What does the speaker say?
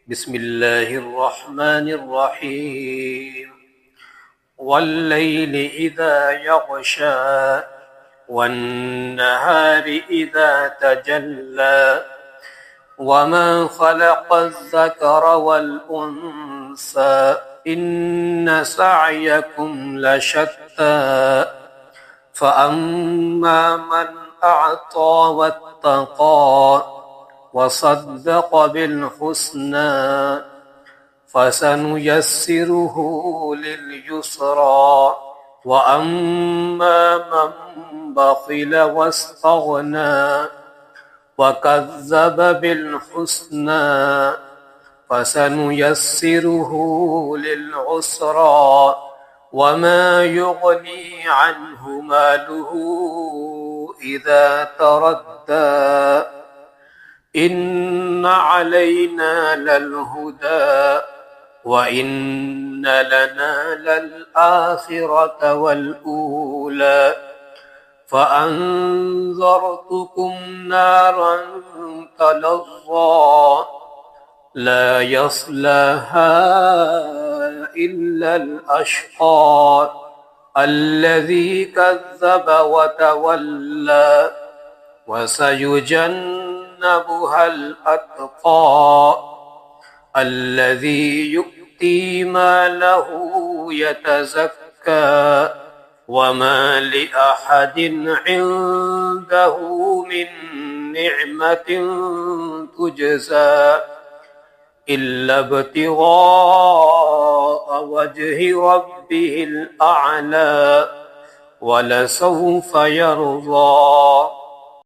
بسم الله الرحمن الرحيم والليل إذا يغشى والنهار إذا تجلى وما خلق الذكر والأنثى إن سعيكم لشتى فأما من أعطى واتقى وصدق بالحسنى فسنيسره لليسرى وأما من بخل واستغنى وكذب بالحسنى فسنيسره للعسرى وما يغني عنه ماله إذا تردى إن علينا للهدى وإن لنا للآخرة والأولى فأنذرتكم نارا تلظى لا يصلاها إلا الأشقى الذي كذب وتولى وسيجنبها الأتقى الذي يؤتي ماله يتزكى وما لأحد عنده من نعمة تجزى إلا ابتغاء وجه ربه الأعلى ولسوف يرضى